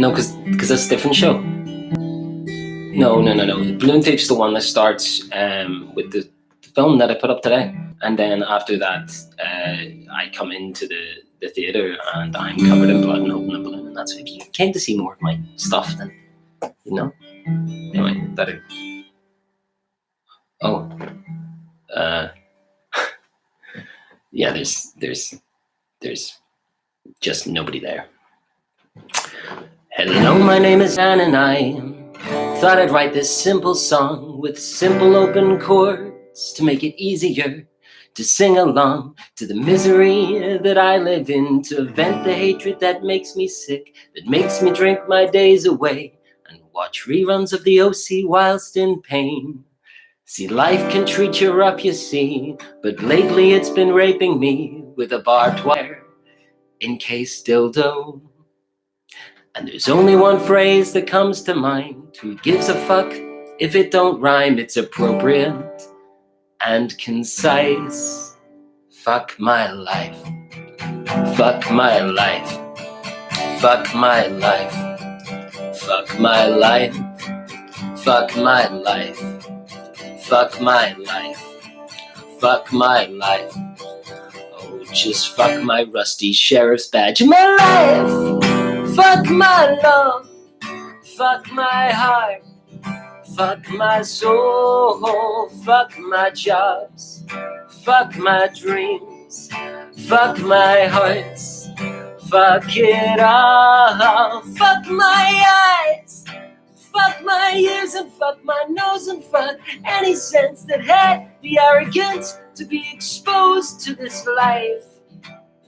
No, because that's a different show. No. Balloon Thief's the one that starts with the film that I put up today, and then after that, I come into the theatre and I'm covered in blood and holding a balloon, and that's if you came to see more of my stuff, then you know. Anyway, better. Oh, yeah. There's just nobody there. Hello, my name is Dan, and I thought I'd write this simple song with simple open chords to make it easier to sing along to the misery that I live in, to vent the hatred that makes me sick, that makes me drink my days away and watch reruns of the OC whilst in pain. See, life can treat you rough, you see, but lately it's been raping me with a barbed wire encased dildo. And there's only one phrase that comes to mind: who gives a fuck if it don't rhyme? It's appropriate and concise. Fuck my life. Fuck my life. Fuck my life. Fuck my life. Fuck my life. Fuck my life. Fuck my life. Oh, just fuck my rusty sheriff's badge in my life. Fuck my love, fuck my heart, fuck my soul, fuck my jobs, fuck my dreams, fuck my hearts, fuck it all, fuck my eyes, fuck my ears, and fuck my nose, and fuck any sense that had the arrogance to be exposed to this life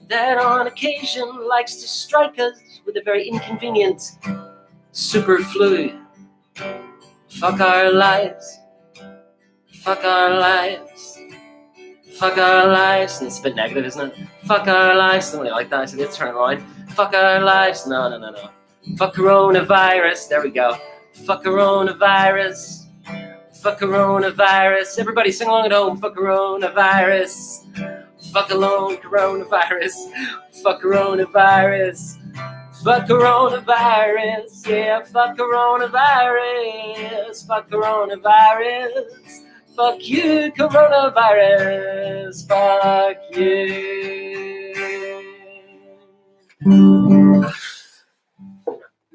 that on occasion likes to strike us with a very inconvenient superflu. Fuck our lives. Fuck our lives. Fuck our lives. And it's a bit negative, isn't it? Fuck our lives. Nobody like that, so let's turn it around. Fuck our lives. No. Fuck coronavirus. There we go. Fuck coronavirus. Fuck coronavirus. Everybody sing along at home. Fuck coronavirus. Fuck alone coronavirus. Fuck coronavirus. Fuck coronavirus. Yeah, fuck coronavirus. Fuck coronavirus. Fuck you, coronavirus. Fuck you.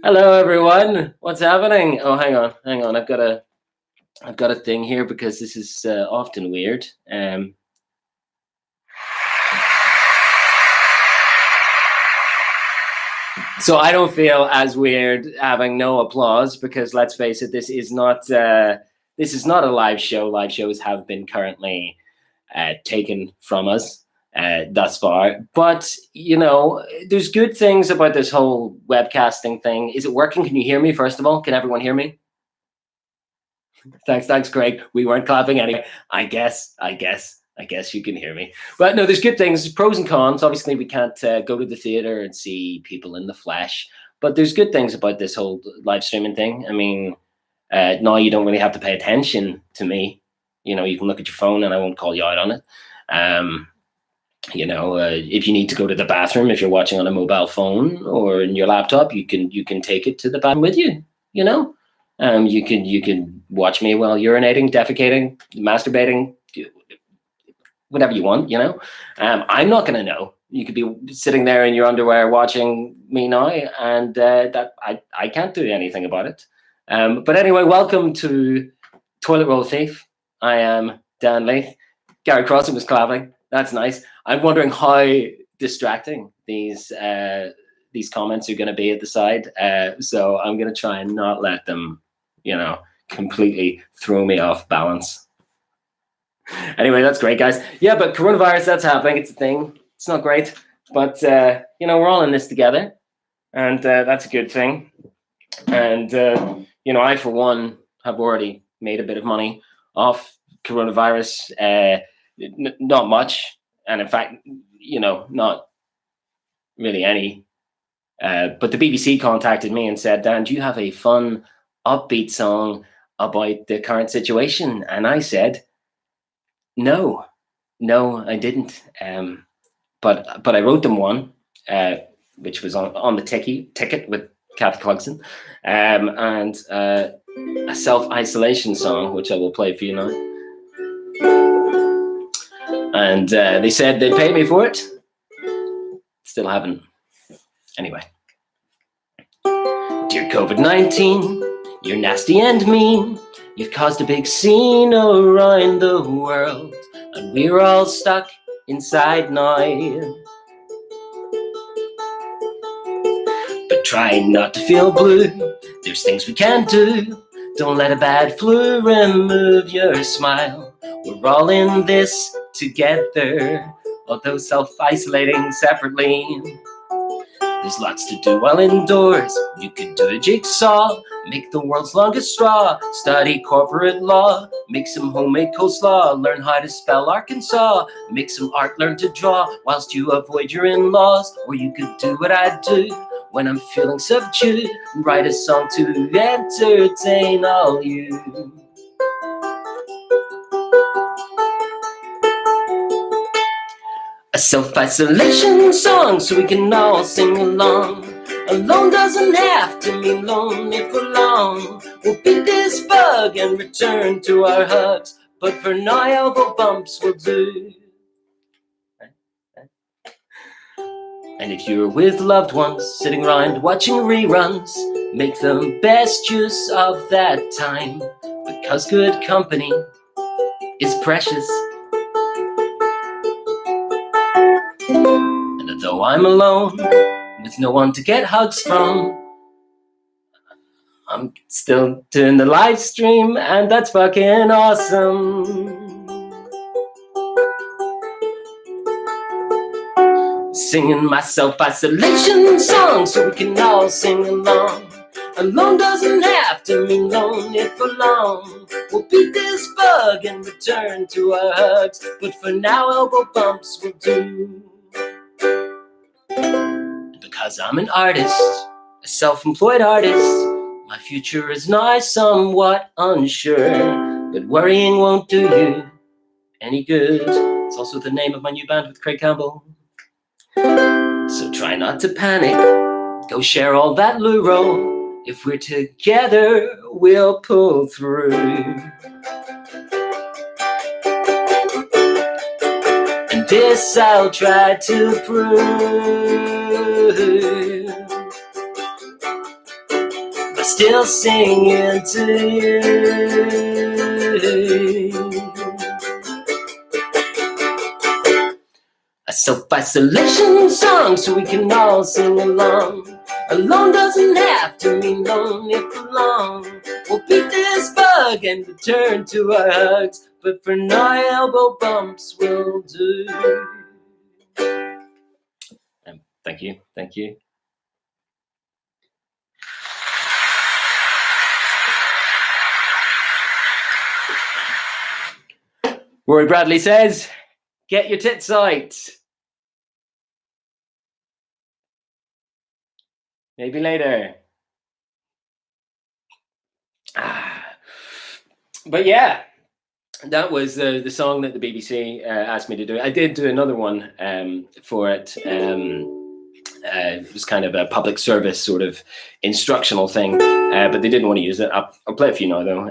Hello, everyone. What's happening? Oh, hang on. I've got a thing here because this is often weird. So I don't feel as weird having no applause because, let's face it, this is not a live show. Live shows have been currently taken from us thus far. But, you know, there's good things about this whole webcasting thing. Is it working? Can you hear me, first of all? Can everyone hear me? Thanks, Craig. We weren't clapping anyway. I guess you can hear me. But no, there's good things, pros and cons. Obviously, we can't go to the theater and see people in the flesh. But there's good things about this whole live streaming thing. I mean, now you don't really have to pay attention to me. You know, you can look at your phone and I won't call you out on it. You know, if you need to go to the bathroom, if you're watching on a mobile phone or in your laptop, you can take it to the bathroom with you. You know, you can watch me while urinating, defecating, masturbating, whatever you want. You know, I'm not going to know. You could be sitting there in your underwear watching me now, and that I can't do anything about it. But anyway, welcome to Toilet Roll Thief. I am Dan Leith. Gary Crossan was clapping. That's nice. I'm wondering how distracting these comments are going to be at the side. So I'm going to try and not let them, you know, completely throw me off balance. Anyway, that's great, guys. Yeah, but coronavirus, that's happening. It's a thing. It's not great. But, you know, we're all in this together. And that's a good thing. And, you know, I, for one, have already made a bit of money off coronavirus. Not much. And in fact, you know, not really any. But the BBC contacted me and said, Dan, do you have a fun, upbeat song about the current situation? And I said, no, I didn't. But I wrote them one, which was on the ticket with Kathy Clarkson, and a self-isolation song, which I will play for you now. And they said they'd pay me for it. Still haven't. Anyway. Dear COVID-19, you're nasty and mean. You've caused a big scene around the world, and we're all stuck inside now. But try not to feel blue. There's things we can do. Don't let a bad flu remove your smile. We're all in this together, although self-isolating separately. There's lots to do while indoors. You could do a jigsaw, make the world's longest straw, study corporate law, make some homemade coleslaw, learn how to spell Arkansas, make some art, learn to draw, whilst you avoid your in-laws. Or you could do what I do when I'm feeling subdued, and write a song to entertain all you. A self-isolation song so we can all sing along. Alone doesn't have to mean lonely for long. We'll beat this bug and return to our hugs, but for now elbow bumps will do. And if you're with loved ones, sitting around watching reruns, make the best use of that time, because good company is precious. And although I'm alone, with no one to get hugs from, I'm still doing the live stream, and that's fucking awesome. Singing my self-isolation song so we can all sing along. Alone doesn't have to mean lonely for long. We'll beat this bug and return to our hugs, but for now elbow bumps will do. Because I'm an artist, a self-employed artist, my future is now somewhat unsure, but worrying won't do you any good. It's also the name of my new band with Craig Campbell. So try not to panic, go share all that luro. If we're together, we'll pull through. And this I'll try to prove by still singing to you. A self-isolation song so we can all sing along. Alone doesn't have to mean lonely for long. We'll beat this bug and return to our hugs, but for now elbow bumps will do. Thank you, thank you. Rory Bradley says, get your tits out. Maybe later. But yeah, that was the song that the BBC asked me to do. I did do another one for it. It was kind of a public service sort of instructional thing, but they didn't want to use it. I'll play it for you now, though.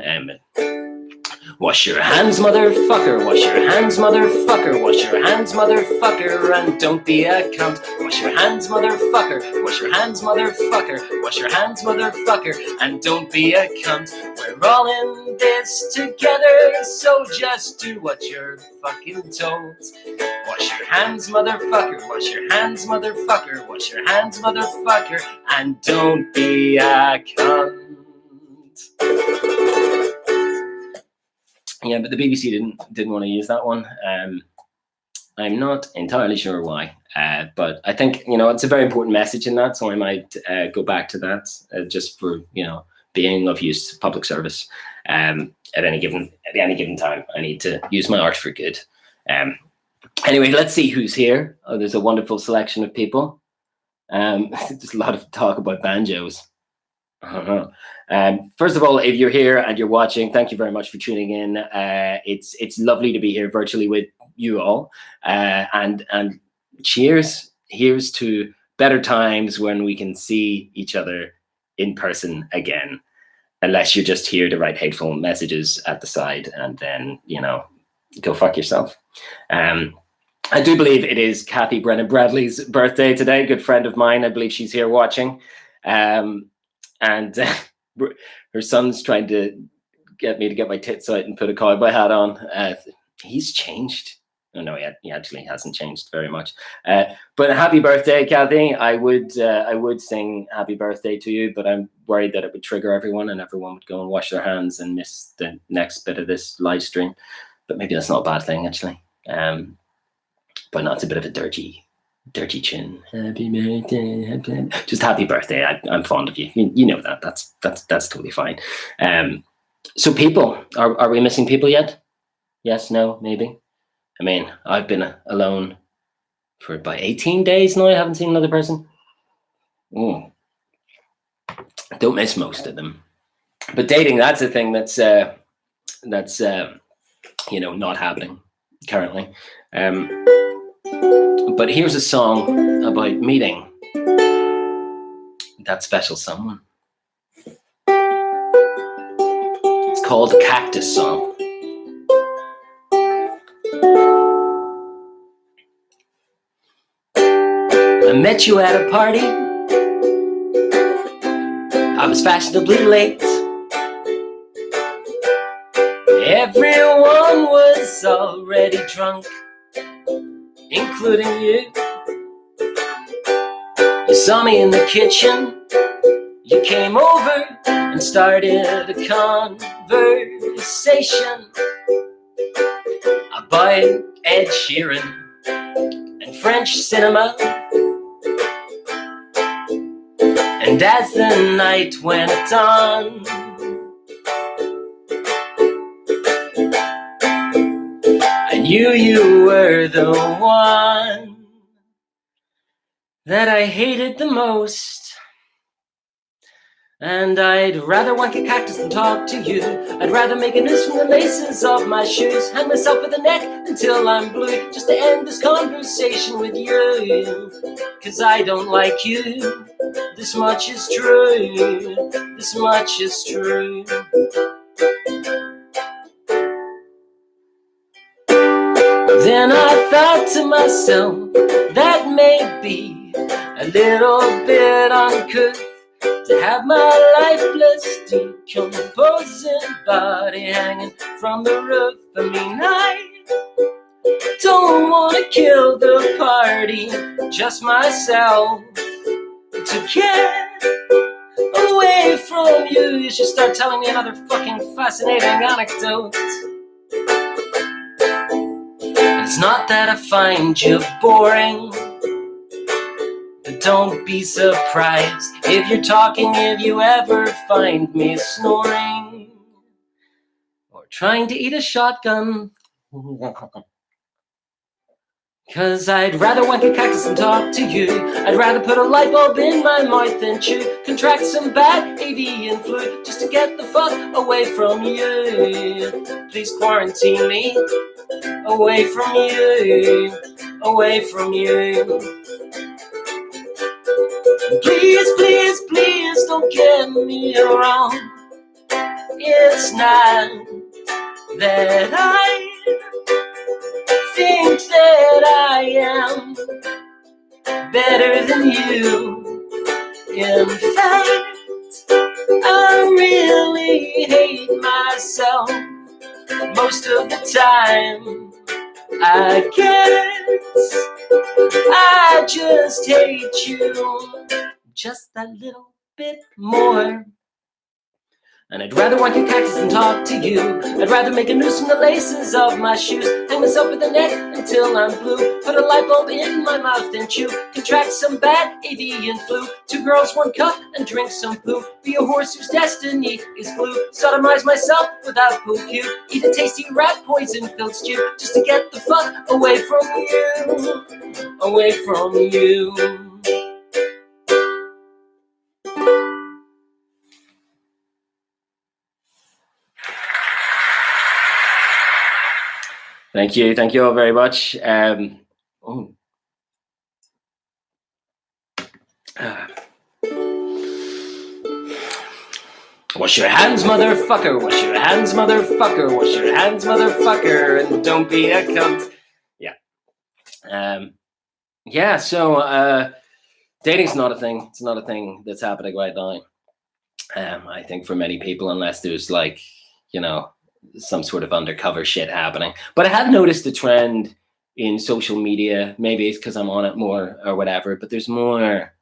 Wash your hands, motherfucker. Wash your hands, motherfucker. Wash your hands, motherfucker, and don't be a cunt. Wash your hands, motherfucker. Wash your hands, motherfucker. Wash your hands, motherfucker, and don't be a cunt. We're all in this together, so just do what you're fucking told. Wash your hands, motherfucker. Wash your hands, motherfucker. Wash your hands, motherfucker, and don't be a cunt. Yeah, but the BBC didn't want to use that one. I'm not entirely sure why, but I think it's a very important message in that, so I might go back to that just for being of use to public service at any given time. I need to use my art for good. Anyway, let's see who's here. Oh, there's a wonderful selection of people. There's a lot of talk about banjos. First of all, if you're here and you're watching, thank you very much for tuning in. It's lovely to be here virtually with you all, and cheers. Here's to better times when we can see each other in person again, unless you're just here to write hateful messages at the side and then, you know, go fuck yourself. I do believe it is Kathy Brennan Bradley's birthday today. Good friend of mine. I believe she's here watching. And her son's trying to get me to get my tits out and put a cowboy hat on. He's changed. Oh, no, he actually hasn't changed very much. But happy birthday, Kathy. I would sing happy birthday to you, but I'm worried that it would trigger everyone and everyone would go and wash their hands and miss the next bit of this live stream. But maybe that's not a bad thing, actually. But no, it's a bit of a dirty chin. Happy birthday. Just happy birthday. I'm fond of you. You know that. That's totally fine. So people, are we missing people yet? Yes, no, maybe. I mean, I've been alone for about 18 days now. I haven't seen another person. I don't miss most of them. But dating, that's a thing that's you know, not happening currently. But here's a song about meeting that special someone. It's called the Cactus song. I met you at a party. I was fashionably late. Everyone was already drunk, including you. You saw me in the kitchen. You came over and started a conversation about Ed Sheeran and French cinema. And as the night went on, I knew you were the one that I hated the most. And I'd rather wank a cactus than talk to you. I'd rather make a noose from the laces of my shoes, hang myself with a neck until I'm blue, just to end this conversation with you. 'Cause I don't like you. This much is true. This much is true. Then I thought to myself, that may be a little bit uncouth, to have my lifeless, decomposing body hanging from the roof. I mean, I don't want to kill the party, just myself. To get away from you, you should start telling me another fucking fascinating anecdote. It's not that I find you boring, but don't be surprised if you're talking, if you ever find me snoring or trying to eat a shotgun. 'Cause I'd rather wank a cactus than talk to you. I'd rather put a light bulb in my mouth than chew, contract some bad avian flu, just to get the fuck away from you. Please quarantine me away from you, away from you. Please, please, please don't get me wrong. It's not that I think that I am better than you. In fact, I really hate myself most of the time. I guess I just hate you just a little bit more. And I'd rather wank a cactus than talk to you. I'd rather make a noose from the laces of my shoes, hang myself with a neck until I'm blue, put a light bulb in my mouth and chew, contract some bad avian flu, 2 girls, 1 cup, and drink some poo, be a horse whose destiny is glue, sodomize myself without poo cue, eat a tasty rat poison filled stew, just to get the fuck away from you, away from you. Thank you all very much. Wash your hands, motherfucker. Wash your hands, motherfucker. Wash your hands, motherfucker. And don't be a cunt. Yeah. So dating's not a thing. It's not a thing that's happening right now. I think for many people, unless there's like, some sort of undercover shit happening. But I have noticed a trend in social media. Maybe it's because I'm on it more or whatever, but there's more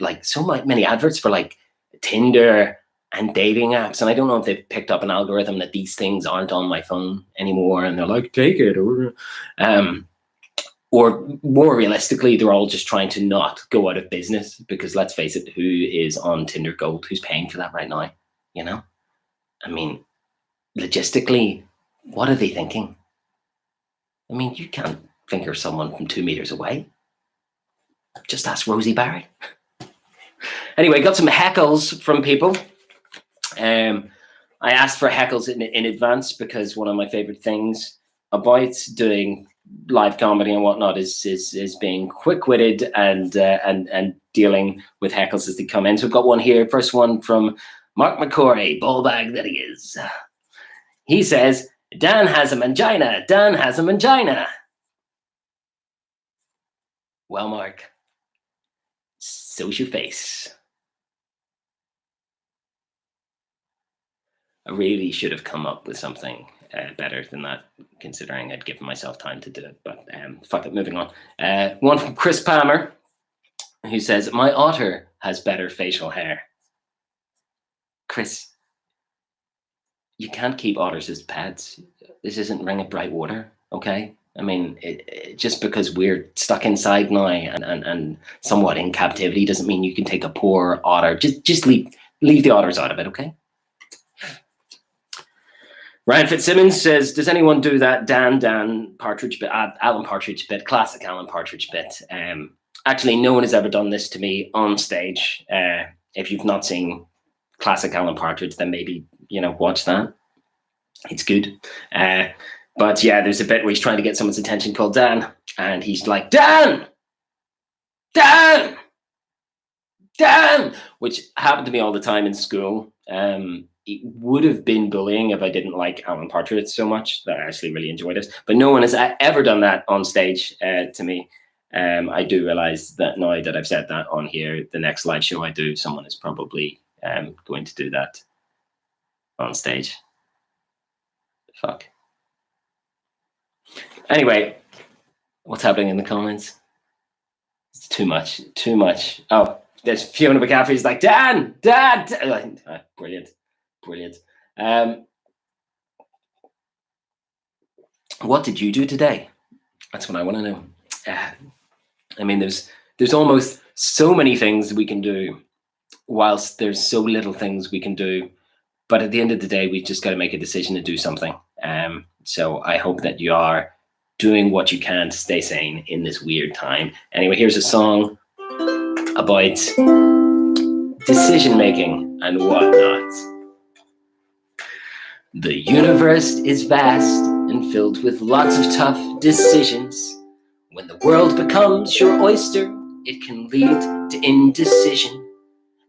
like so many adverts for like Tinder and dating apps. And I don't know if they've picked up an algorithm that these things aren't on my phone anymore. And they're like, take it. Or more realistically, they're all just trying to not go out of business, because let's face it, who is on Tinder Gold? Who's paying for that right now? I mean, logistically, what are they thinking? I mean, you can't finger someone from 2 meters away. Just ask Rosie Barry. Anyway, got some heckles from people. I asked for heckles in advance, because one of my favorite things about doing live comedy and whatnot is being quick-witted and dealing with heckles as they come in. So we've got one here. First one from Mark McCory, ballbag that he is. He says, Dan has a mangina. Dan has a mangina. Well, Mark, so's your face. I really should have come up with something better than that, considering I'd given myself time to do it. But fuck it, moving on. One from Chris Palmer, who says, my otter has better facial hair. Chris, you can't keep otters as pets. This isn't Ring of Bright Water, okay? I mean, just because we're stuck inside now and somewhat in captivity doesn't mean you can take a poor otter. Just leave the otters out of it, okay? Ryan Fitzsimmons says, does anyone do that Dan Partridge bit, Alan Partridge bit, classic Alan Partridge bit? Actually, no one has ever done this to me on stage. If you've not seen classic Alan Partridge, then maybe, watch that. It's good. But yeah, there's a bit where he's trying to get someone's attention called Dan, and he's like, Dan! Dan! Dan! Which happened to me all the time in school. It would have been bullying if I didn't like Alan Partridge so much. That I actually really enjoyed it. But no one has ever done that on stage to me. I do realize that now that I've said that on here, the next live show I do, someone is probably going to do that on stage. Fuck. Anyway, what's happening in the comments? It's too much. Oh, there's Fiona McCaffrey's like, Dan! Brilliant. What did you do today? That's what I want to know. I mean, there's almost so many things we can do, whilst there's so little things we can do. But at the end of the day, we've just got to make a decision to do something. So I hope that you are doing what you can to stay sane in this weird time. Anyway, here's a song about decision making and whatnot. The universe is vast and filled with lots of tough decisions. When the world becomes your oyster, it can lead to indecision,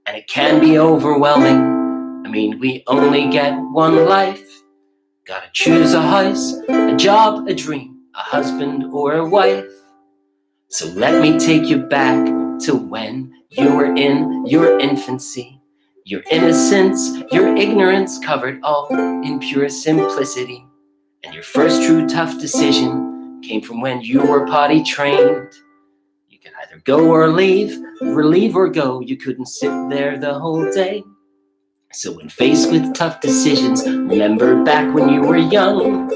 and it can be overwhelming. I mean, we only get one life. Gotta choose a house, a job, a dream, a husband or a wife. So let me take you back to when you were in your infancy. Your innocence, your ignorance covered all in pure simplicity. And your first true tough decision came from when you were potty trained. You could either go or leave, relieve or go. You couldn't sit there the whole day. So when faced with tough decisions, remember back when you were young.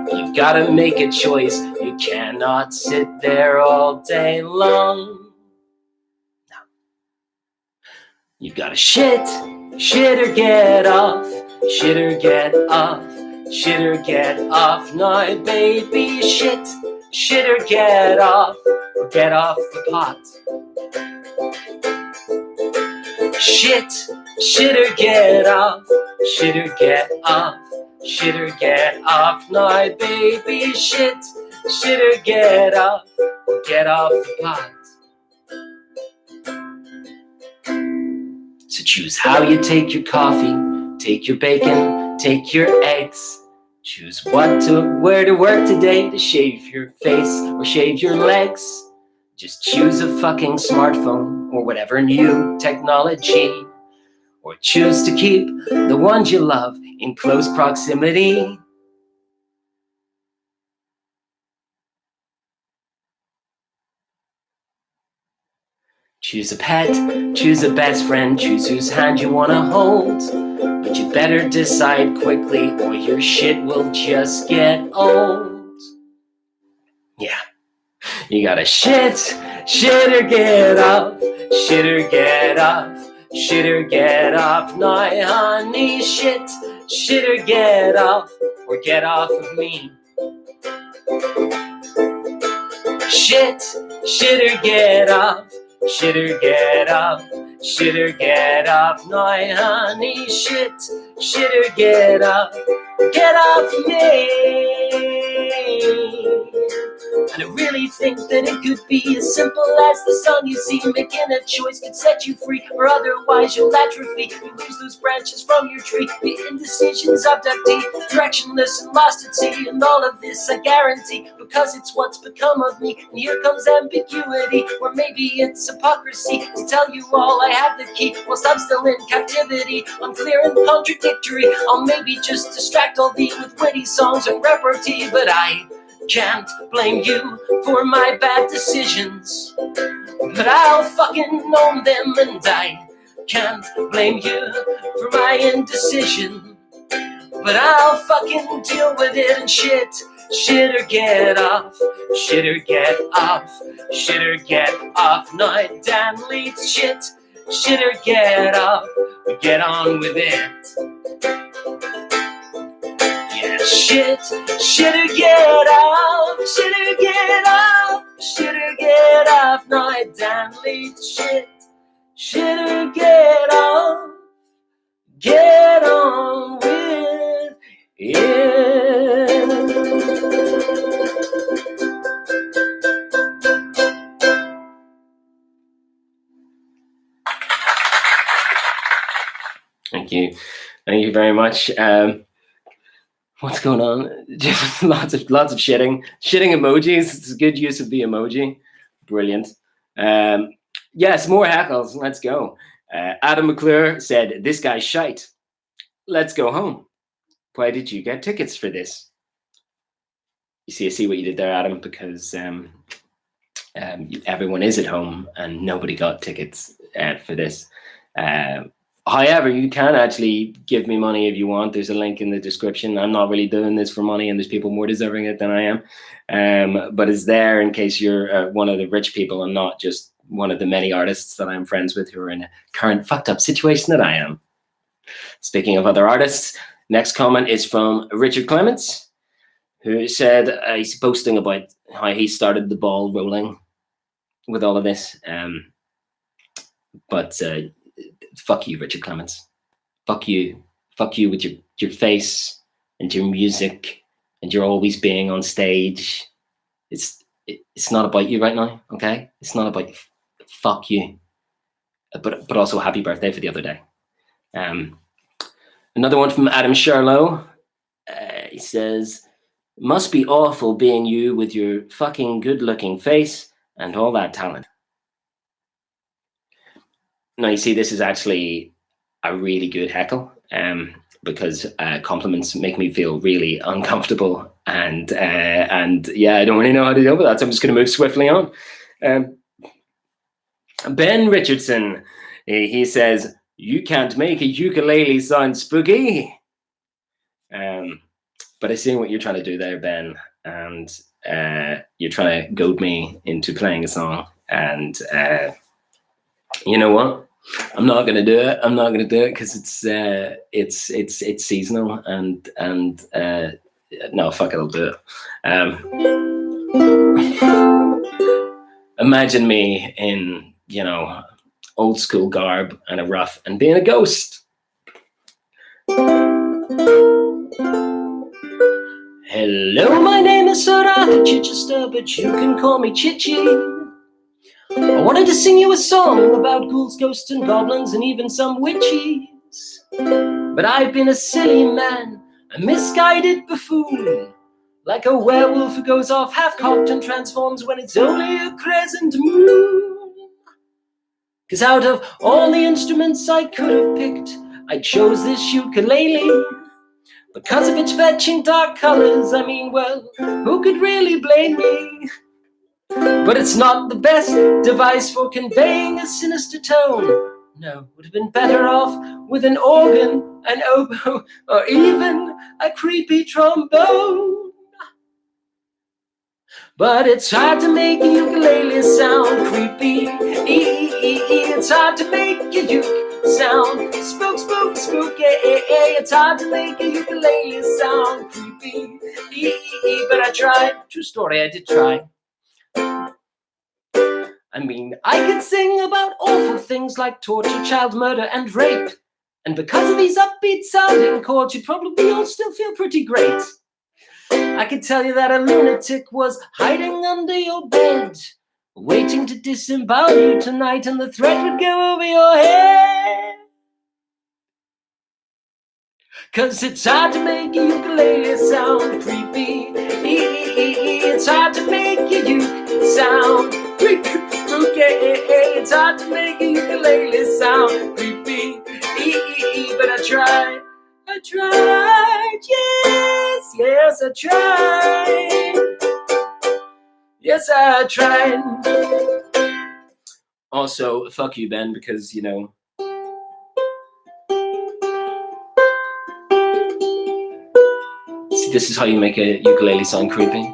You've got to make a choice. You cannot sit there all day long. No. You've got to shit or get off, shit or get off, shit or get off. Now, baby, shit or get off the pot. Shit or get off, shit or get off, shit or get off. Now, baby, shit or get off the pot. So So choose how you take your coffee, take your bacon, take your eggs. Choose where to work today, to shave your face or shave your legs. Just choose a fucking smartphone or whatever new technology. Or choose to keep the ones you love in close proximity. Choose a pet, choose a best friend, choose whose hand you want to hold. But you better decide quickly or your shit will just get old. Yeah, you gotta shit or get off, shit or get off, shit or get off. Now honey, shit or get off of me. Shit or get off, shit or get off, shit or get off. Now honey, shit or get off me. And I really think that it could be as simple as the sun you see. Making a choice could set you free, or otherwise you'll atrophy. You lose those branches from your tree. The indecision's abductee, directionless and lost at sea. And all of this I guarantee, because it's what's become of me. And here comes ambiguity, or maybe it's hypocrisy, to tell you all I have the key, whilst I'm still in captivity. Unclear and contradictory, I'll maybe just distract all thee with witty songs and repartee. But I can't blame you for my bad decisions, but I'll fucking own them. And I can't blame you for my indecision, but I'll fucking deal with it. And shit or get off, shit or get off, shit or get off. Now Dan Leith, shit or get off, get on with it. Yeah, shit or get off, shit or get off, shit or get off. Now Dan Leith, shit or get off, get on with it. Thank you very much. What's going on? Just lots of shitting emojis. It's a good use of the emoji. Brilliant. Yes, more heckles. Let's go. Adam McClure said, "This guy's shite. Let's go home. Why did you get tickets for this?" I see what you did there, Adam, because everyone is at home and nobody got tickets for this. However, you can actually give me money if you want. There's a link in the description. I'm not really doing this for money, and there's people more deserving it than I am. But it's there in case you're one of the rich people and not just one of the many artists that I'm friends with who are in a current fucked up situation that I am. Speaking of other artists, next comment is from Richard Clements, who said he's boasting about how he started the ball rolling with all of this. But fuck you, Richard Clements. Fuck you with your face and your music and your always being on stage. It's not about you right now, okay? It's not about you. Fuck you. But also happy birthday for the other day. Another one from Adam Sherlow. He says, "Must be awful being you with your fucking good-looking face and all that talent." Now, you see, this is actually a really good heckle, because compliments make me feel really uncomfortable, and yeah, I don't really know how to deal with that, so I'm just going to move swiftly on. Ben Richardson, he says, "You can't make a ukulele sound spooky." But I see what you're trying to do there, Ben, and you're trying to goad me into playing a song, and you know what? I'm not gonna do it. I'm not gonna do it because it's seasonal, and no, fuck it, I'll do it. Imagine me in, old school garb and a ruff and being a ghost. "Hello, my name is Sarah Chichester, but you can call me Chichi. I wanted to sing you a song about ghouls, ghosts, and goblins, and even some witches. But I've been a silly man, a misguided buffoon, like a werewolf who goes off half-cocked and transforms when it's only a crescent moon. 'Cause out of all the instruments I could have picked, I chose this ukulele. Because of its fetching dark colors, I mean, well, who could really blame me? But it's not the best device for conveying a sinister tone. No, would have been better off with an organ, an oboe, or even a creepy trombone. But it's hard to make a ukulele sound creepy. It's hard to make a uke sound spook, spook, spooky. It's hard to make a ukulele sound creepy. But I tried. True story, I did try. I mean, I could sing about awful things like torture, child murder, and rape. And because of these upbeat sounding chords, you'd probably all still feel pretty great. I could tell you that a lunatic was hiding under your bed, waiting to disembowel you tonight, and the threat would go over your head. 'Cause it's hard to make a ukulele sound creepy. It's hard to make a uke sound creepy. It's hard to make a ukulele sound creepy. But I tried, yes, I tried. Yes, I tried. Also, fuck you, Ben, because, you know, see, this is how you make a ukulele sound creepy.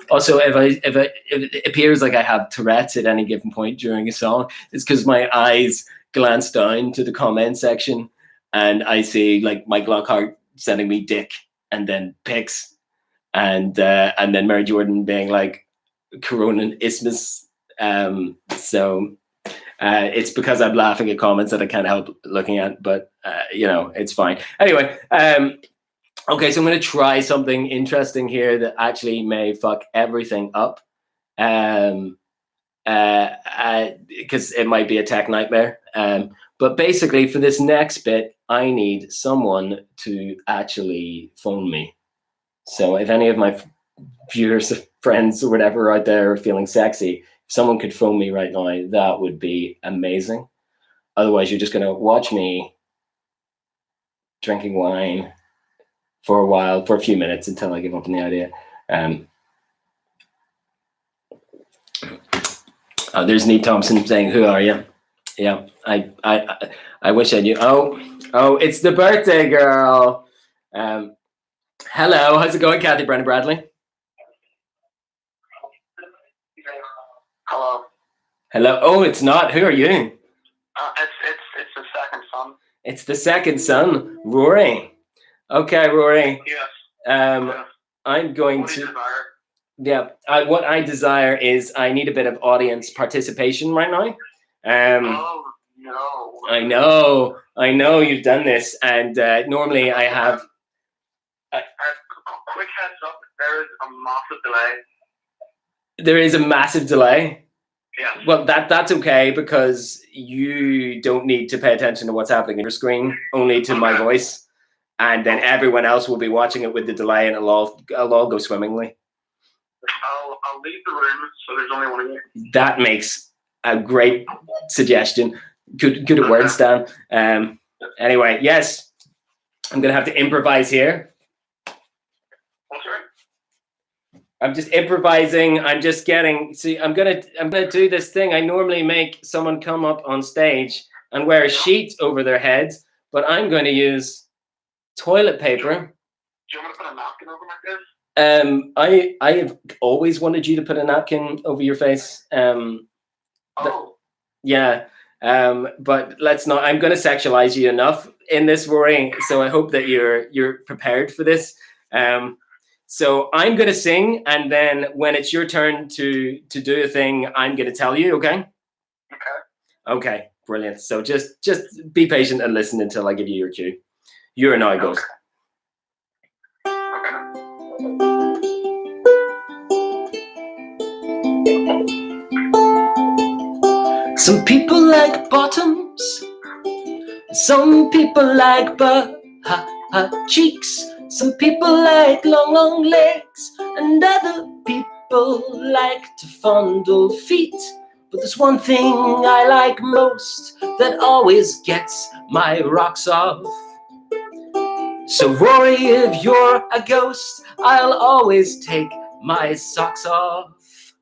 Also, if it appears like I have Tourette's at any given point during a song, it's because my eyes glance down to the comment section and I see like Mike Lockhart sending me dick and then pics, and then Mary Jordan being like Corona Isthmus. So it's because I'm laughing at comments that I can't help looking at, but you know, it's fine. Anyway, okay, so I'm going to try something interesting here that actually may fuck everything up, because it might be a tech nightmare. But basically, for this next bit, I need someone to actually phone me. So if any of my viewers, friends, or whatever out there are feeling sexy, if someone could phone me right now, that would be amazing. Otherwise, you're just going to watch me drinking wine for a while, for a few minutes, until I give up on the idea. There's Neve Thompson saying, "Who are you?" Yeah, I wish I knew. Oh, it's the birthday girl. Hello, how's it going, Kathy Brennan Bradley? Hello. Hello. Oh, it's not. Who are you? It's the second son. It's the second son, Rory. Okay, Rory. Yes. I'm going What do you to. desire? Yeah, what I desire is I need a bit of audience participation right now. Oh no. I know you've done this, and normally I have. Quick heads up, there is a massive delay. There is a massive delay. Yeah. Well, that's okay, because you don't need to pay attention to what's happening on your screen, only to my voice, and then everyone else will be watching it with the delay, and it'll all go swimmingly. I'll leave the room, so there's only one of you. That makes a great suggestion. Good at words, Dan. Anyway, yes, I'm gonna have to improvise here. What's right? I'm just improvising. I'm just getting. See, I'm gonna do this thing. I normally make someone come up on stage and wear a sheet over their heads, but I'm going to use toilet paper. Do you want me to put a napkin over my face? I have always wanted you to put a napkin over your face. Yeah. But let's not. I'm going to sexualize you enough in this, Rory. So I hope that you're prepared for this. So I'm going to sing, and then when it's your turn to do a thing, I'm going to tell you. Okay. Okay. Brilliant. So just be patient and listen until I give you your cue. You're now goes. Some people like bottoms, some people like cheeks, some people like long legs, and other people like to fondle feet. But there's one thing I like most that always gets my rocks off. So Rory, if you're a ghost, I'll always take my socks off.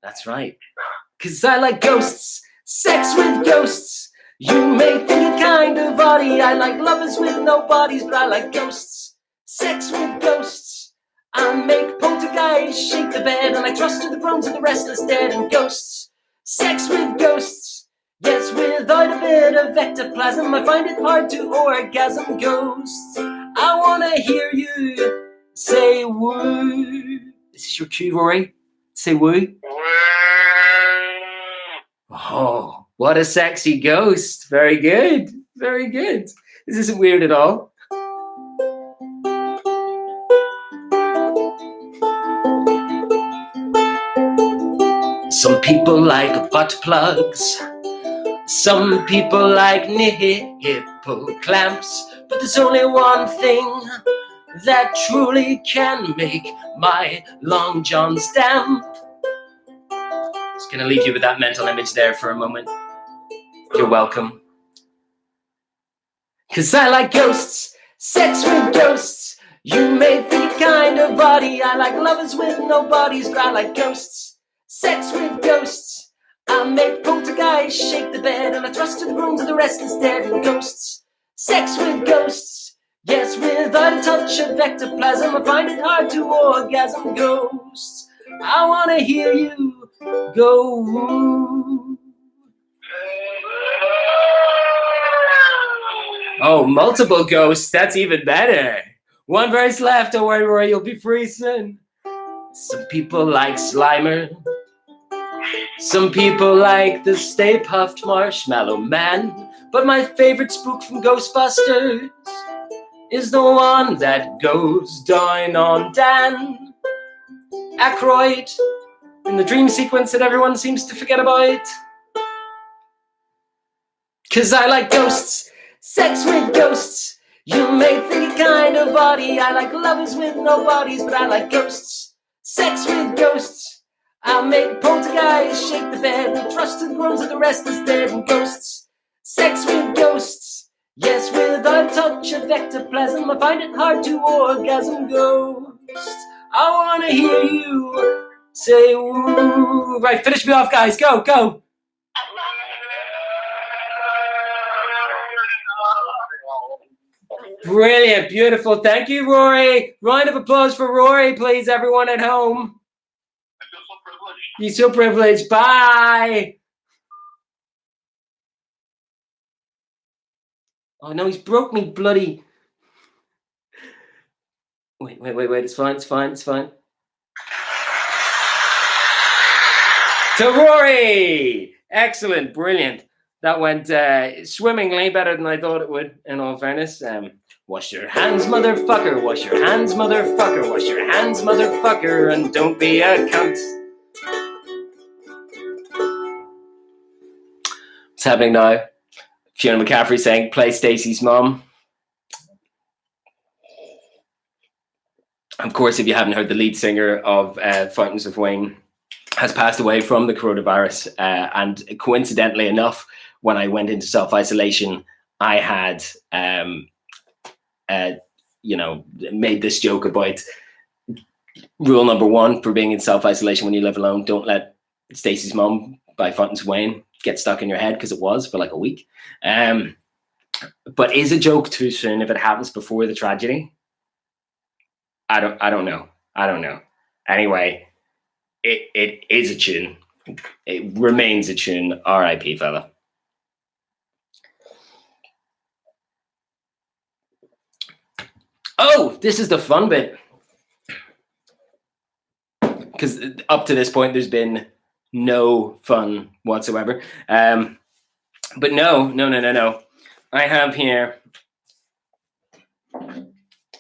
That's right, 'cause I like ghosts, sex with ghosts. You may think it kind of oddie. I like lovers with no bodies, but I like ghosts, sex with ghosts. I make poltergeists shake the bed, and I trust to the groans of the restless dead. And ghosts, sex with ghosts. Yes, without a bit of ectoplasm, I find it hard to orgasm. Ghosts, I wanna hear you say woo. This is your cue, Rory. Say woo. Oh, what a sexy ghost. Very good. Very good. This isn't weird at all. Some people like butt plugs. Some people like nipple clamps. But there's only one thing that truly can make my long johns damp. Just gonna leave you with that mental image there for a moment. You're welcome. 'Cause I like ghosts, sex with ghosts. You may think it kind of body. I like lovers with no bodies, but I like ghosts, sex with ghosts. I make poltergeists shake the bed, and I trust to the groans of the restless dead. And ghosts, sex with ghosts. Yes, without a touch of ectoplasm, I find it hard to orgasm. Ghosts, I wanna hear you go woo. Oh, multiple ghosts, that's even better. One verse left, don't worry, Rory, you'll be free soon. Some people like Slimer. Some people like the Stay Puffed Marshmallow Man. But my favorite spook from Ghostbusters is the one that goes down on Dan Aykroyd in the dream sequence that everyone seems to forget about. 'Cause I like ghosts, sex with ghosts. You may think it kind of oddie. I like lovers with no bodies, but I like ghosts, sex with ghosts. I make poltergeists shake the bed, and trust to the groans of the restless dead. And ghosts, sex with ghosts. Yes, without a touch of ectoplasm, I find it hard to orgasm. Ghosts, I wanna hear you say woo. Right, finish me off, guys. Go, go. Brilliant, beautiful. Thank you, Rory. Round of applause for Rory, please, everyone at home. I feel so privileged. You're so privileged. Bye. Oh no, he's broke me bloody. Wait. It's fine. To Rory. Excellent, brilliant. That went swimmingly, better than I thought it would, in all fairness. Wash your hands, motherfucker. Wash your hands, motherfucker. Wash your hands, motherfucker. And don't be a cunt. What's happening now? Fiona McCaffrey saying, play Stacey's mom. Of course, if you haven't heard, the lead singer of Fountains of Wayne has passed away from the coronavirus. And coincidentally enough, when I went into self-isolation, I had, made this joke about rule number one for being in self-isolation when you live alone. Don't let Stacey's Mum by Fountains of Wayne get stuck in your head, because it was for like a week. But is a joke too soon if it happens before the tragedy? I don't know. Anyway, it is a tune. It remains a tune. R.I.P. fella. Oh, this is the fun bit. Because up to this point, there's been no fun whatsoever. But no. I have here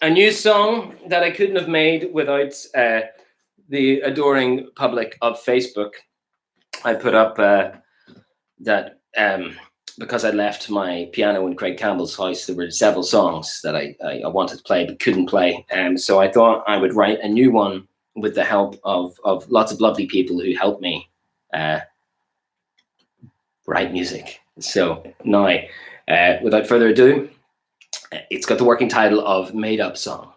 a new song that I couldn't have made without the adoring public of Facebook. I put up that because I left my piano in Craig Campbell's house, there were several songs that I wanted to play but couldn't play. So I thought I would write a new one with the help of lots of lovely people who helped me write music. So now, without further ado, it's got the working title of Made Up Song.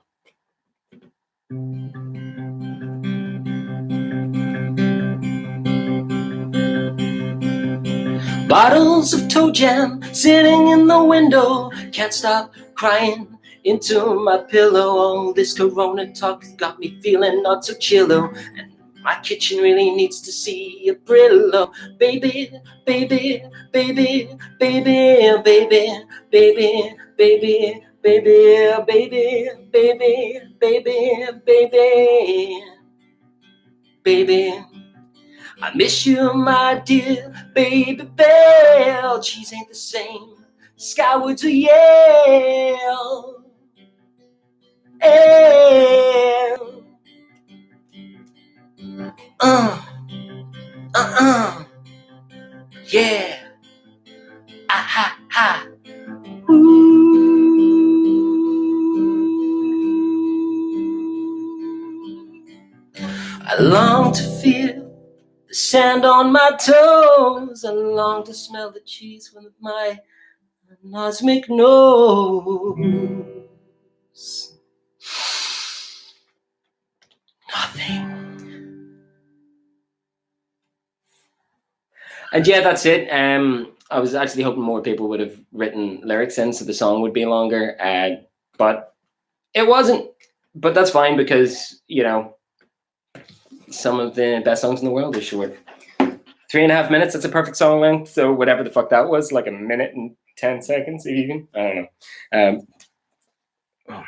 Bottles of toe jam sitting in the window, can't stop crying into my pillow. All this corona talk got me feeling not so chillo, and my kitchen really needs to see a Brillo. Baby, baby, baby, baby, baby, baby, baby, baby, baby, baby, baby, baby, baby. I miss you, my dear baby belle. Cheese ain't the same. Skyward to Yale. Yeah. Ah ha ha. I long to feel the sand on my toes. I long to smell the cheese with my anosmic nose. Nothing. And yeah, that's it. I was actually hoping more people would have written lyrics in so the song would be longer, but it wasn't. But that's fine because, you know, some of the best songs in the world are short. 3.5 minutes, that's a perfect song length. So whatever the fuck that was, like 1 minute and 10 seconds even. I don't know.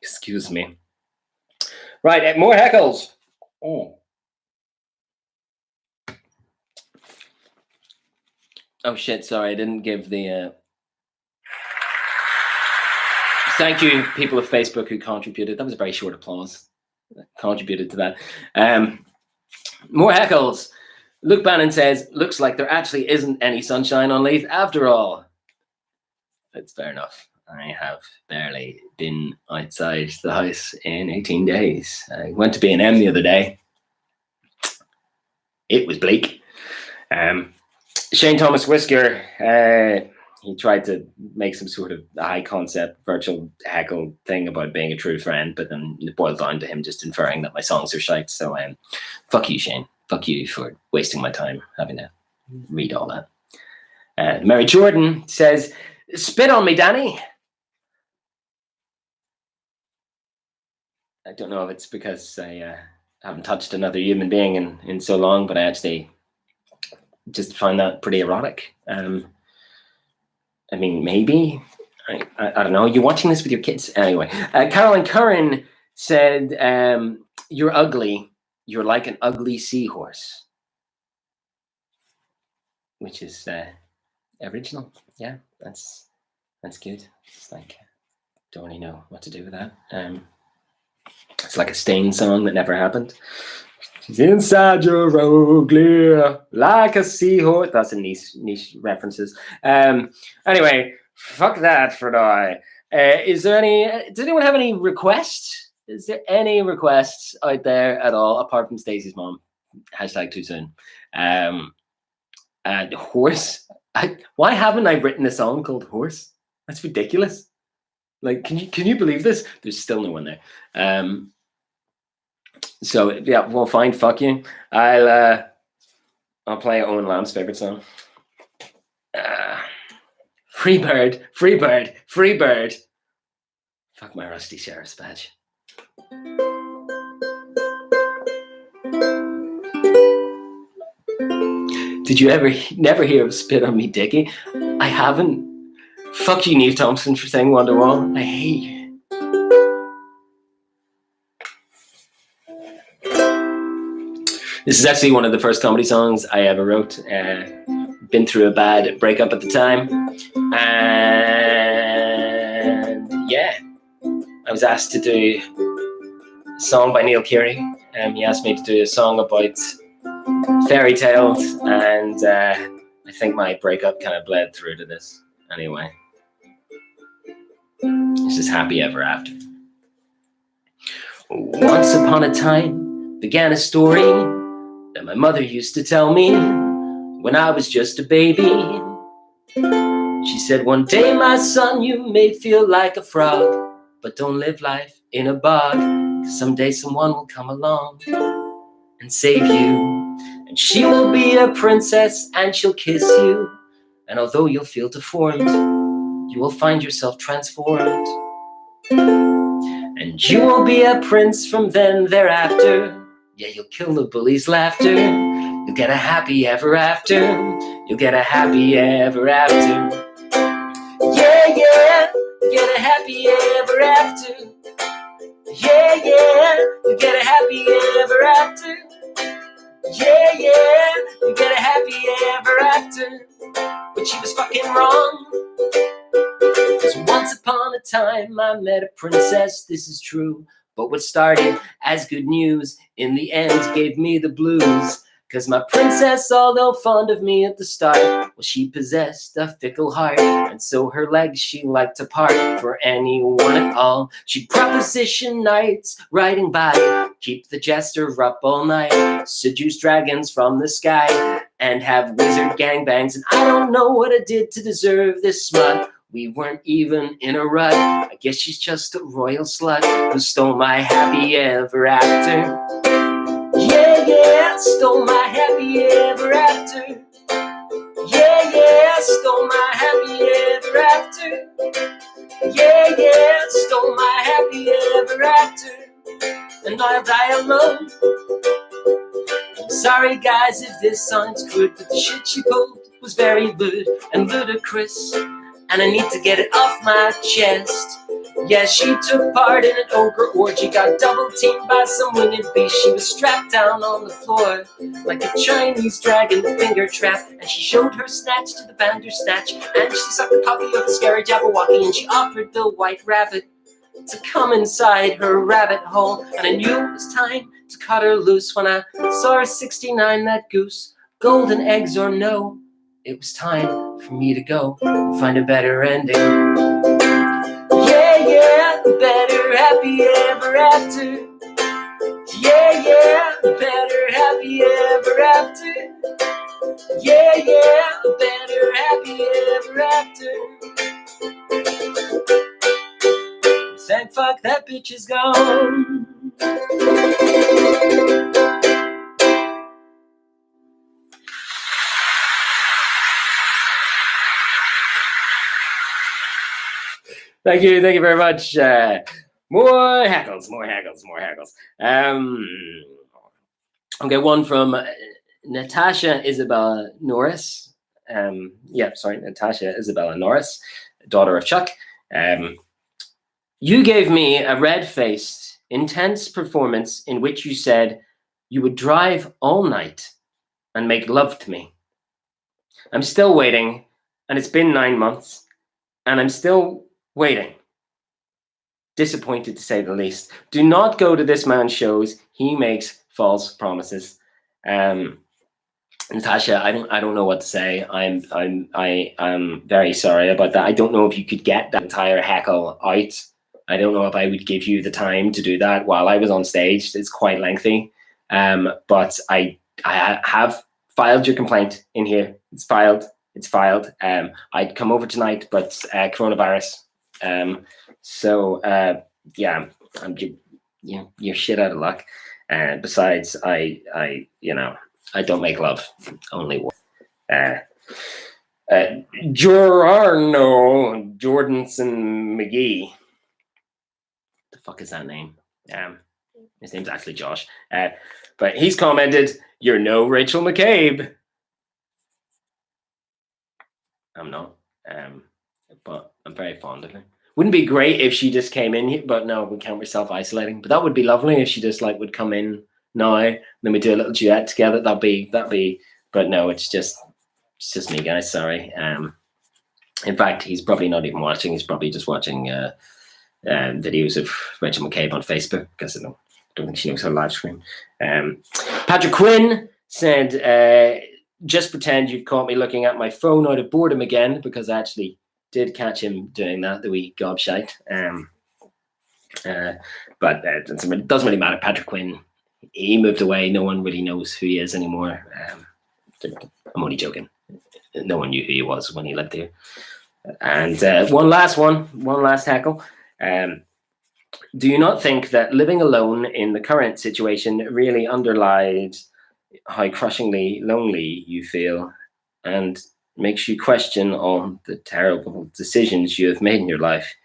Excuse me. Right, more heckles. Oh shit, sorry, I didn't give the... Thank you, people of Facebook who contributed. That was a very short applause. Contributed to that. More heckles. Luke Bannon says, looks like there actually isn't any sunshine on Leith after all. That's fair enough. I have barely been outside the house in 18 days. I went to B&M the other day. It was bleak. Shane Thomas Whisker, he tried to make some sort of high concept virtual heckle thing about being a true friend, but then it boiled down to him just inferring that my songs are shite. So fuck you, Shane. Fuck you for wasting my time having to read all that. Mary Jordan says, spit on me, Danny. I don't know if it's because I haven't touched another human being in so long, but I actually just find that pretty erotic. I mean, maybe. I don't know. You're watching this with your kids. Anyway, Caroline Curran said, you're ugly. You're like an ugly seahorse. Which is original. Yeah, that's good. It's like, don't really know what to do with that. It's like a Stain song that never happened. She's inside your ugly, like a seahorse. That's a niche references. Anyway, fuck that for now. Is there any? Does anyone have any requests? Is there any requests out there at all apart from Stacey's mom? Hashtag too soon. Horse. Why haven't I written a song called Horse? That's ridiculous. Like, can you believe this? There's still no one there. So yeah, well, fine. Fuck you. I'll play Owen Lamb's favorite song. Free bird, free bird, free bird. Fuck my rusty sheriff's badge. Did you never hear of Spit on Me, Dickie? I haven't. Fuck you, Neil Thompson, for saying Wonderwall. I hate you. This is actually one of the first comedy songs I ever wrote. Been through a bad breakup at the time. And yeah, I was asked to do a song by Neil Keary. He asked me to do a song about fairy tales and I think my breakup kind of bled through to this. Anyway, this is happy ever after. Once upon a time began a story that my mother used to tell me when I was just a baby. She said, one day, my son, you may feel like a frog, but don't live life in a bog, 'cause someday someone will come along and save you. And she will be a princess and she'll kiss you. And although you'll feel deformed, you will find yourself transformed. And you will be a prince from then thereafter. Yeah, you'll kill the bully's laughter. You'll get a happy ever after. You'll get a happy ever after. Yeah, yeah, get a happy ever after. Yeah, yeah, you get a happy ever after. Yeah, yeah, you get a happy ever after. But she was fucking wrong. So once upon a time I met a princess, this is true. But what started as good news in the end gave me the blues. 'Cause my princess, although fond of me at the start, well, she possessed a fickle heart, and so her legs she liked to part for anyone at all. She'd proposition nights riding by, keep the jester up all night, seduce dragons from the sky, and have wizard gangbangs. And I don't know what I did to deserve this smut. We weren't even in a rut. I guess she's just a royal slut who stole my happy ever after. Yeah, yeah, stole my happy ever after. Yeah, yeah, stole my happy ever after. Yeah, yeah, stole my happy ever after. And I'll die alone. I'm sorry guys if this song's good, but the shit she pulled was very lewd and ludicrous, and I need to get it off my chest. Yeah, she took part in an ogre orgy, got double teamed by some winged beast. She was strapped down on the floor like a Chinese dragon finger trap, and she showed her snatch to the bandersnatch, and she sucked a copy of the scary Jabberwocky, and she offered the white rabbit to come inside her rabbit hole. And I knew it was time to cut her loose when I saw her 69, that goose. Golden eggs or no, it was time for me to go and find a better ending. Yeah, yeah, better happy ever after. Yeah, yeah, better happy ever after. Yeah, yeah, better happy ever after. Thank fuck that bitch is gone. Thank you very much. More heckles. Okay, one from Natasha Isabella Norris. Natasha Isabella Norris, daughter of Chuck. You gave me a red-faced, intense performance in which you said you would drive all night and make love to me. I'm still waiting, and it's been 9 months, and I'm still waiting. Disappointed to say the least. Do not go to this man's shows. He makes false promises. Natasha, I don't know what to say. I'm very sorry about that. I don't know if you could get that entire heckle out. I don't know if I would give you the time to do that while I was on stage. It's quite lengthy. But I have filed your complaint in here. It's filed. I'd come over tonight, but coronavirus. You're shit out of luck. Besides, I don't make love, only one. Jorarno Jordanson McGee. The fuck is that name? His name's actually Josh. But he's commented, "You're no Rachel McCabe." I'm not. But I'm very fond of her. Wouldn't be great if she just came in here, but no, we can't. We're self-isolating. But that would be lovely if she just would come in now, then we do a little duet together. That'd be. But no, it's just me, guys. Sorry. In fact, he's probably not even watching. He's probably just watching videos of Rachel McCabe on Facebook, because I don't think she knows how to live stream. Patrick Quinn said, just pretend you've caught me looking at my phone out of boredom again, because I actually did catch him doing that, the wee gobshite. But it doesn't really matter. Patrick Quinn, he moved away. No one really knows who he is anymore. I'm only joking. No one knew who he was when he lived here. And one last heckle. Do you not think that living alone in the current situation really underlies how crushingly lonely you feel and makes you question all the terrible decisions you have made in your life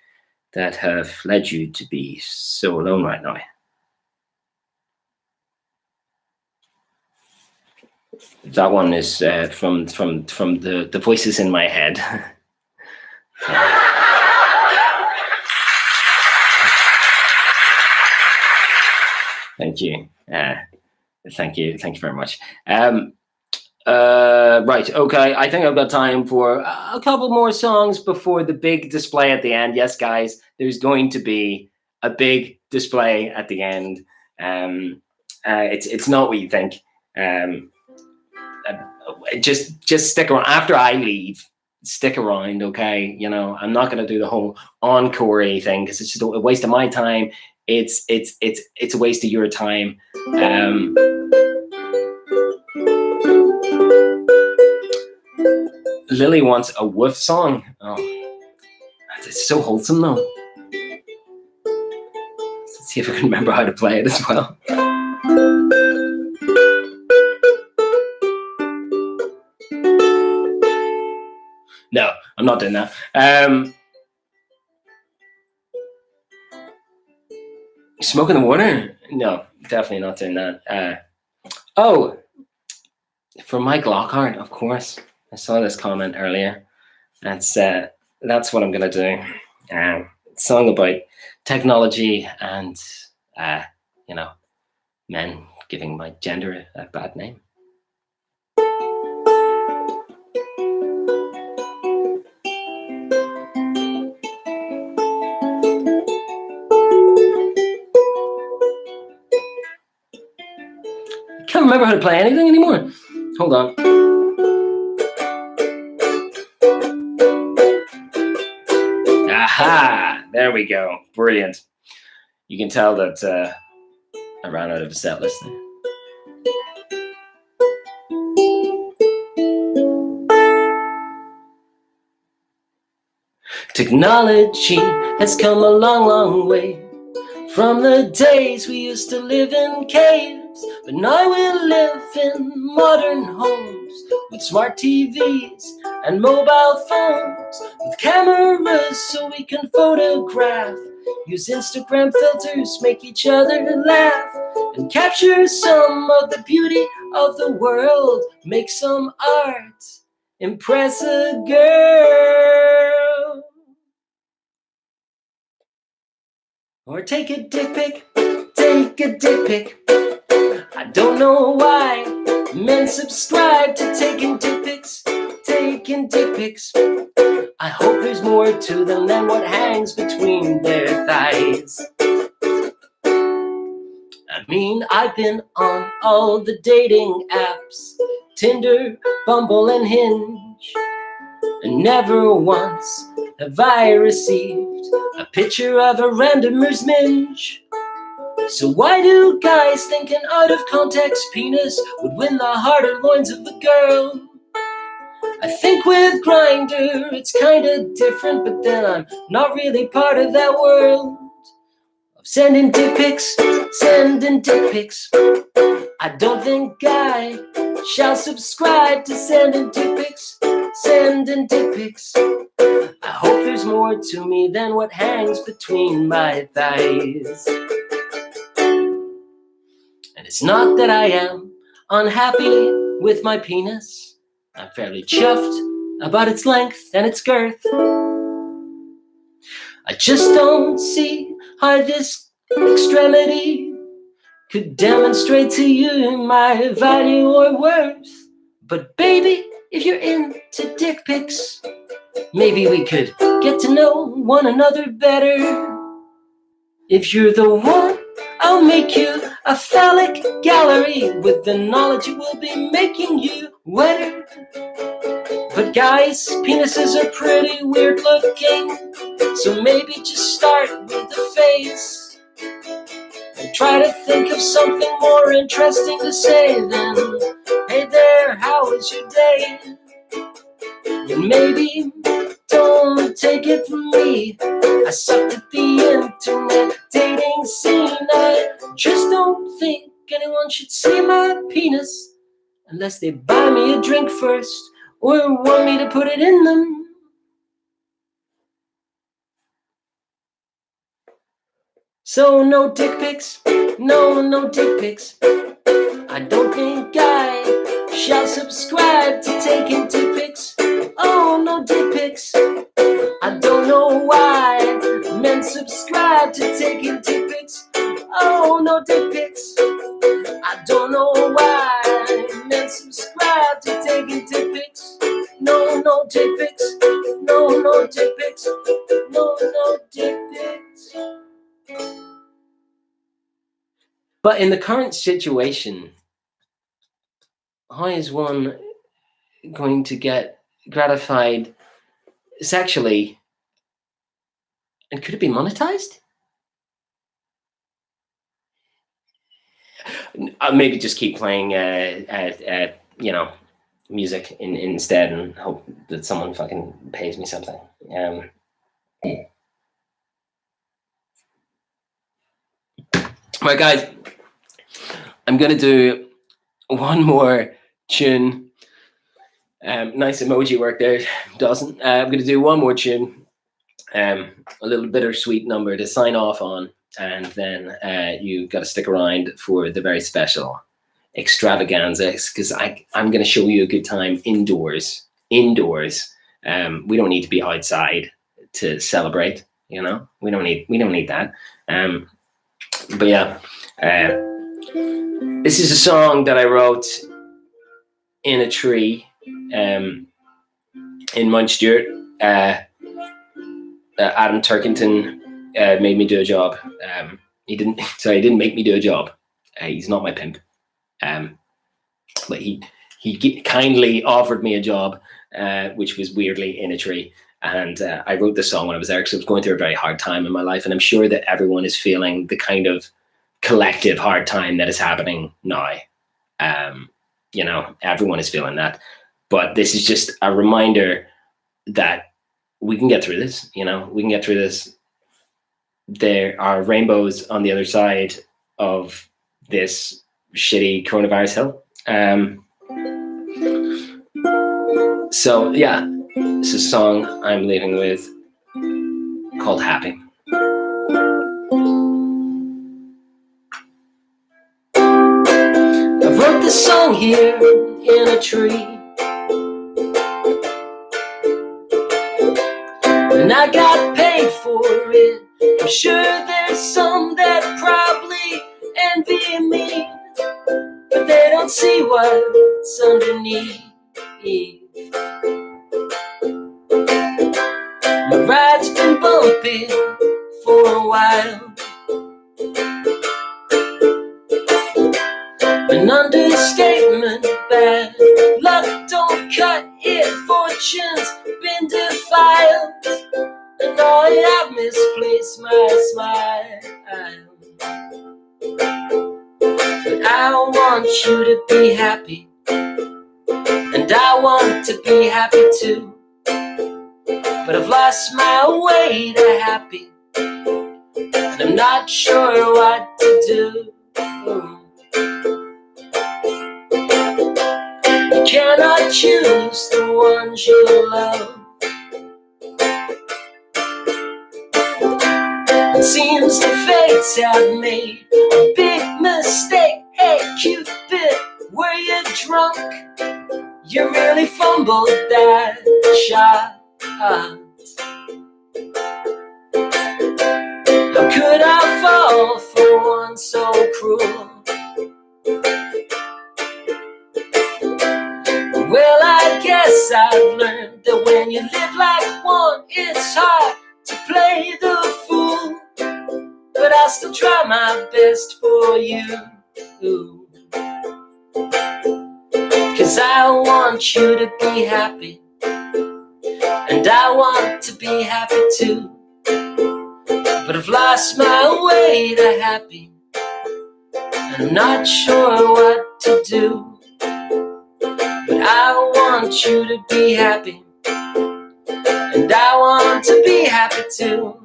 that have led you to be so alone right now? That one is from the voices in my head. Thank you. Thank you very much. Right, okay, I think I've got time for a couple more songs before the big display at the end. Yes, guys, there's going to be a big display at the end. It's not what you think. Just stick around. After I leave, stick around, okay? You know, I'm not going to do the whole encore thing because it's just a waste of my time. It's a waste of your time. Lily wants a woof song. Oh, it's so wholesome though. Let's see if I can remember how to play it as well. No, I'm not doing that. Smoke in the water? No, definitely not doing that. Oh, from Mike Lockhart, of course. I saw this comment earlier. That's what I'm gonna do. Song about technology and men giving my gender a bad name. I can't remember how to play anything anymore. Hold on. Aha! There we go. Brilliant. You can tell that I ran out of a set list there. Technology has come a long, long way from the days we used to live in caves, but now we live in modern homes with smart TVs and mobile phones, with cameras so we can photograph, use Instagram filters, make each other laugh, and capture some of the beauty of the world, make some art, impress a girl. Or take a dick pic, take a dick pic. I don't know why men subscribe to taking dick pics, taking dick pics. I hope there's more to them than what hangs between their thighs. I mean, I've been on all the dating apps, Tinder, Bumble, and Hinge, and never once have I received a picture of a randomer's minge. So why do guys think an out of context penis would win the heart or loins of the girl? I think with Grindr it's kinda different, but then I'm not really part of that world of sending dick pics, sending dick pics. I don't think I shall subscribe to sending dick pics, sending dick pics. I hope there's more to me than what hangs between my thighs. And it's not that I am unhappy with my penis. I'm fairly chuffed about its length and its girth. I just don't see how this extremity could demonstrate to you my value or worth. But baby, if you're into dick pics, maybe we could get to know one another better. If you're the one I'll make you a phallic gallery with the knowledge it will be making you wetter. But guys, penises are pretty weird looking, so maybe just start with the face. And try to think of something more interesting to say than, hey there, how was your day? And maybe don't take it from me, I sucked at the internet dating scene. I just don't think anyone should see my penis unless they buy me a drink first or want me to put it in them. So no dick pics, no dick pics. I don't think I shall subscribe to taking dick pics. Oh, no dick pics. I don't know why men subscribe to taking dick pics. Oh, no dick pics. I don't know why men subscribe to taking dick pics. No dick pics. No dick pics. No dick pics. But in the current situation, how is one going to get gratified sexually? And could it be monetized? Maybe just keep playing, music instead, and hope that someone fucking pays me something. Right, guys, I'm gonna do one more tune. Nice emoji work there, Dawson. I'm gonna do one more tune, a little bittersweet number to sign off on, and then you got to stick around for the very special extravaganza, because I'm going to show you a good time indoors. We don't need to be outside to celebrate. We don't need that. But yeah, this is a song that I wrote in a tree in Mount Stewart. Adam Turkington made me do a job. He didn't make me do a job. He's not my pimp. But he kindly offered me a job, which was weirdly in a tree. And I wrote this song when I was there because I was going through a very hard time in my life. And I'm sure that everyone is feeling the kind of collective hard time that is happening now. Everyone is feeling that. But this is just a reminder that we can get through this. We can get through this. There are rainbows on the other side of this shitty coronavirus hill. So yeah, it's a song I'm leaving with called Happy. I wrote this song here in a tree, and I got paid for it. I'm sure there's some that probably envy me, but they don't see what's underneath. My ride's been bumpy for a while, an understatement. Bad luck don't cut it, fortune's been defiled, and I've misplaced my smile. But I want you to be happy, and I want to be happy too. But I've lost my way to happy, and I'm not sure what to do. You cannot choose the ones you love. It seems the fates have made a big mistake. Hey Cupid, were you drunk? You really fumbled that shot. How could I fall for one so cruel? Well, I guess I've learned that when you live like one, it's hard to play the fool. but I'll still try my best for you. 'Cause I want you to be happy, and I want to be happy too. But I've lost my way to happy, and I'm not sure what to do. But I want you to be happy, and I want to be happy too.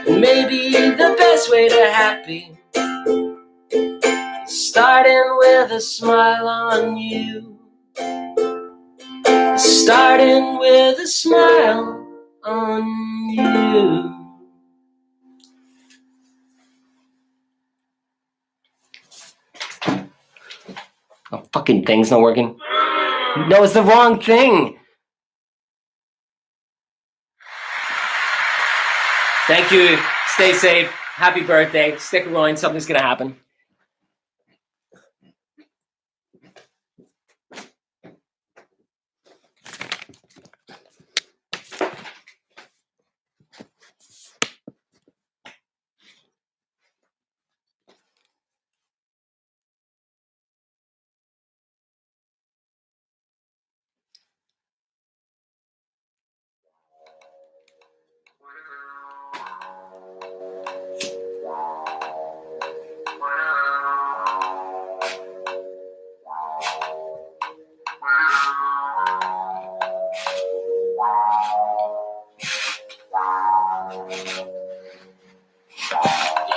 And maybe the best way to happy is starting with a smile on you. Starting with a smile on you. Oh, fucking thing's not working. No, it's the wrong thing. Thank you. Stay safe. Happy birthday. Stick around. Something's gonna happen.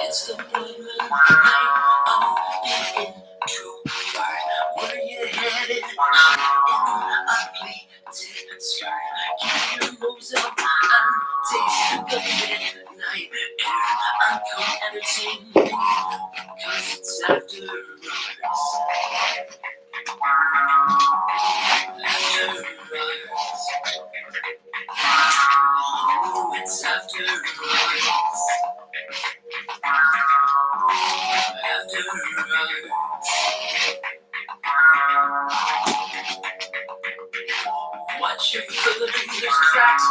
It's the woman night of the introvert. Where you headed? In a pleated skirt. Keep your moves up and taste the midnight air. And come entertain me, 'cause it's after hours. After hours. Oh, it's after hours. After watch your foot in the cracks in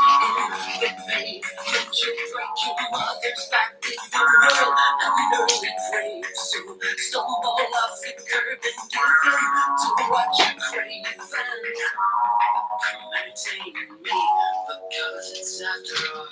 the pavement. You break your mother's back with the world and early grave. So stumble off the curb and give in to what you crave. And come entertain me, because it's after all.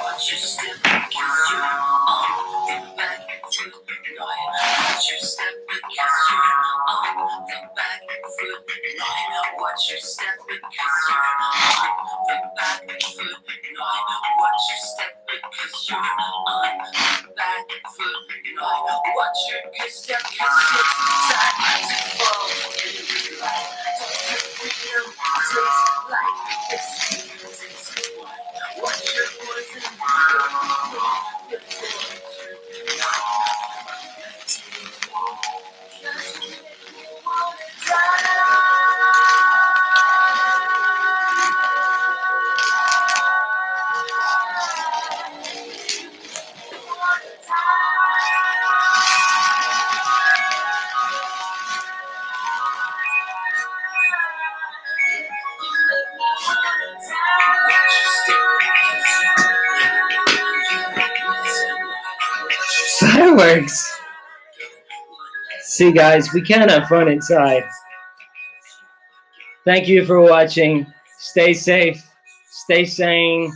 Watch your step, because you're on the back foot. Watch your step, because you're on the back foot. Watch your step, because you're on the back foot. Watch your step, because you're on the back foot. Watch your good step, because you're time to fall in life. Don't you freedom taste like this? Watch your poison, your torture. Just make me wanna works. See, guys, we can have fun inside. Thank you for watching. Stay safe. Stay sane.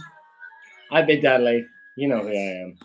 I bid that, Leith. You know who I am.